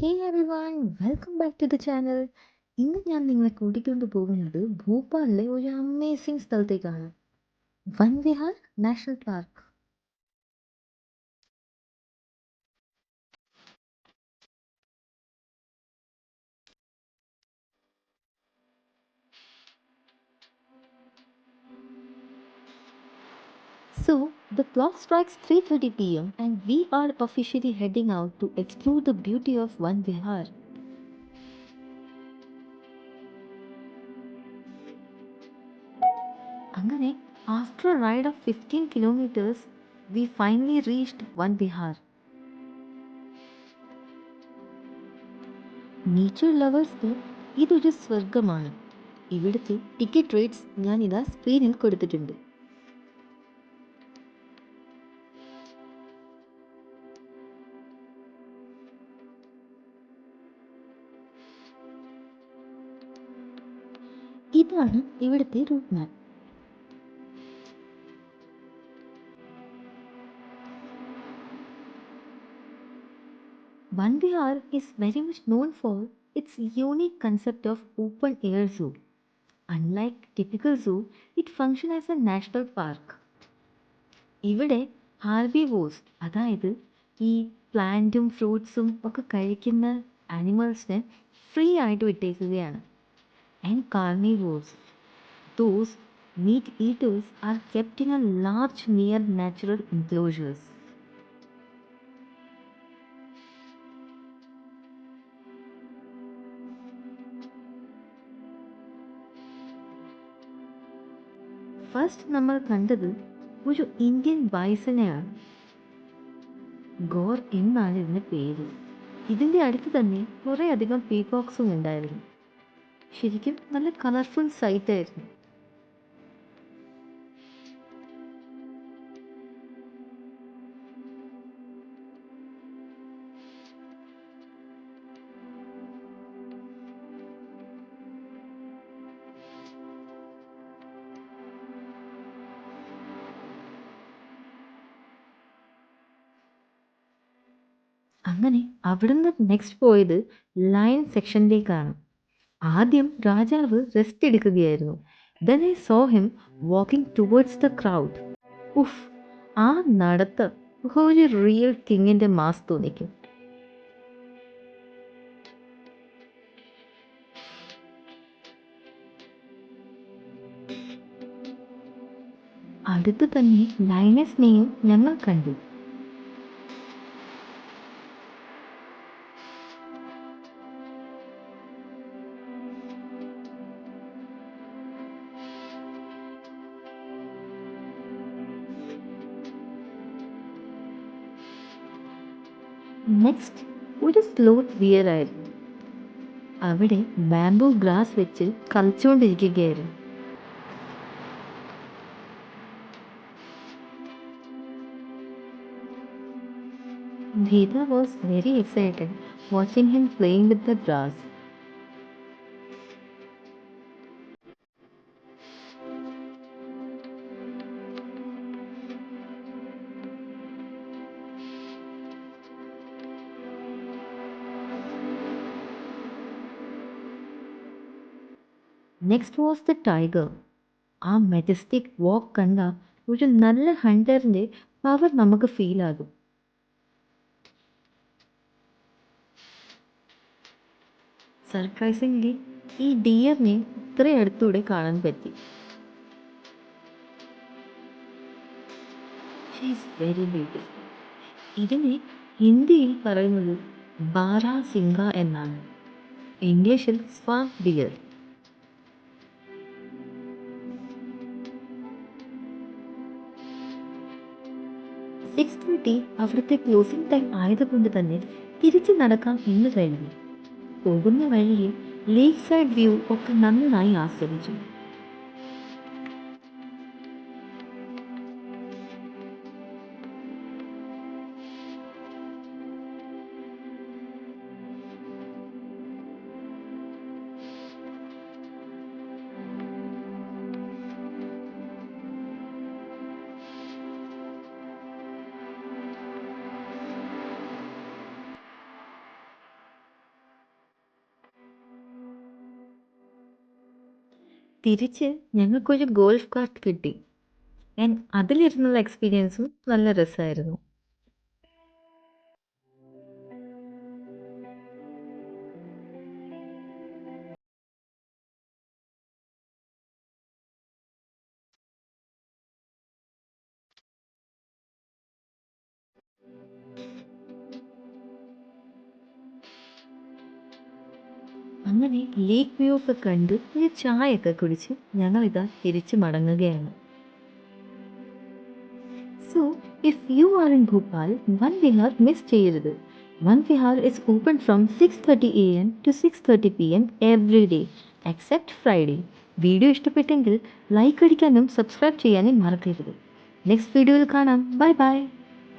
Hey everyone welcome back to the channel. ഇന്ന് ഞാൻ നിങ്ങളെ കൂട്ടിക്കൊണ്ട് പോകുന്നത് ഭോപ്പാലിലെ ഒരു അമേസിംഗ് സ്ഥലത്തേക്കാണ്. Van Vihar national park. So the clock strikes 3:30 p.m. and we are officially heading out to explore the beauty of Van Vihar. അങ്ങനെ after a ride of 15 kilometers, we finally reached Van Vihar. Nature ലവേഴ്സ്ക്ക് ഇതൊരു സ്വർഗമാണ്. ഇവിടുത്തെ ticket rates ഞാനിതാ സ്ക്രീനിൽ കൊടുത്തിട്ടുണ്ട്. ഇതാണ് ഇവിടുത്തെ route map. Van Vihar is very much known for its unique concept of open air zoo. Unlike typical zoo, it functions as a national park. ഇവിടെ ഹാർബിവോഴ്സ്, അതായത് ഈ പ്ലാന്റും ഫ്രൂട്ട്സും ഒക്കെ കഴിക്കുന്ന ആനിമൽസിനെ ഫ്രീ ആയിട്ട് വിട്ടേക്കുകയാണ്. And carnivores, those meat eaters, are kept in a large near natural enclosures. First നമ്മൾ കണ്ടത് ഒരു ഇന്ത്യൻ ബൈസനെയാണ്. ഗോർ എന്നാണ് ഇതിൻ്റെ പേര്. ഇതിൻ്റെ അടുത്ത് തന്നെ കുറേ അധികം പീകോക്സും ഉണ്ടായിരുന്നു. ശരിക്കും നല്ല കളർഫുൾ സൈറ്റായിരുന്നു. അങ്ങനെ അവിടുന്ന് നെക്സ്റ്റ് പോയത് ലയൺ സെക്ഷനിലേക്കാണ്. ആദ്യം രാജാവ് റെസ്റ്റ് എടുക്കുകയായിരുന്നു. Then I saw him walking towards the crowd. ഉഫ്, ആ നടത്തം ഒരു റിയൽ കിങ്ങിൻ്റെ മാസ് തോന്നിക്കും. അടുത്ത് തന്നെ ലയണസിനെയും ഞങ്ങൾ കണ്ടു. നെക്സ്റ്റ് ഒരു സ്ലോത്ത് ബിയർ ആയിരുന്നു. അവിടെ ബാംബൂ ഗ്രാസ് വെച്ച് കളിച്ചുകൊണ്ടിരിക്കുകയായിരുന്നു. Veda was very excited watching him playing with the grass. Next was the tiger. ആ മെജസ്റ്റിക് വാക്ക് കണ്ട ഒരു നല്ല ഹണ്ടറിൻ്റെ പവർ നമുക്ക് ഫീൽ ആകും. സർപ്രൈസിംഗ്ലി ഈ ഡിയറിനെ ഇത്ര അടുത്തൂടെ കാണാൻ പറ്റി. She is very beautiful. ഇതിനെ ഹിന്ദിയിൽ പറയുന്നത് ബാരാസിംഗ എന്നാണ്. ഇംഗ്ലീഷിൽ സ്വാമ്പ് ഡിയർ. 6:30 അവിടുത്തെ ക്ലോസിംഗ് ടൈം ആയതുകൊണ്ട് തന്നെ തിരിച്ചു നടക്കാം എന്ന് കരുതി. പോകുന്ന വഴിയിൽ ലേക്ക് സൈഡ് വ്യൂ ഒക്കെ നന്നായി ആസ്വദിച്ചു. തിരിച്ച് ഞങ്ങൾക്കൊരു ഗോൾഫ് കാർട്ട് കിട്ടി. അതിലിരുന്നുള്ള എക്സ്പീരിയൻസും നല്ല രസമായിരുന്നു. അങ്ങനെ ലേക്ക് വ്യൂ ഒക്കെ കണ്ട് ഒരു ചായയൊക്കെ കുടിച്ച് ഞങ്ങളിതാ തിരിച്ച് മടങ്ങുകയാണ്. So if you are in Bhopal, Van Vihar miss ചെയ്യരുത്. Van Vihar is open from 6:30 AM to 6:30 PM every day except Friday. Video ഇഷ്ടപ്പെട്ടെങ്കിൽ ലൈക്ക് അടിക്കാനും സബ്സ്ക്രൈബ് ചെയ്യാനും മറക്കരുത്. നെക്സ്റ്റ് വീഡിയോയിൽ കാണാം. Bye by.